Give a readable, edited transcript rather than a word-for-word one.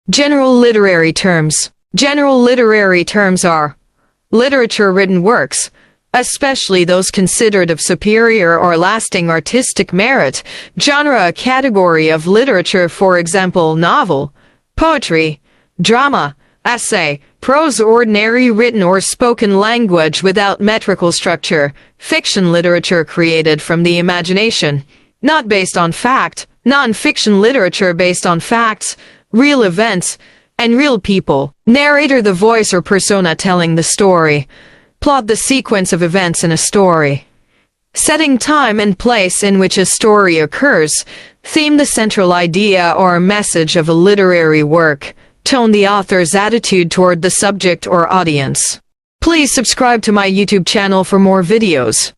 General literary terms. General literary terms are literature written works, especially those considered of superior or lasting artistic merit. Genre, a category of literature, for example, novel, poetry, drama, essay, prose, ordinary written or spoken language without metrical structure. Fiction, literature created from the imagination, not based on fact. Non-fiction, literature based on facts, real events, and real people. Narrator, the voice or persona telling the story. Plot, the sequence of events in a story. Setting, time and place in which a story occurs. Theme, the central idea or message of a literary work. Tone, the author's attitude toward the subject or audience. Please subscribe to my YouTube channel for more videos.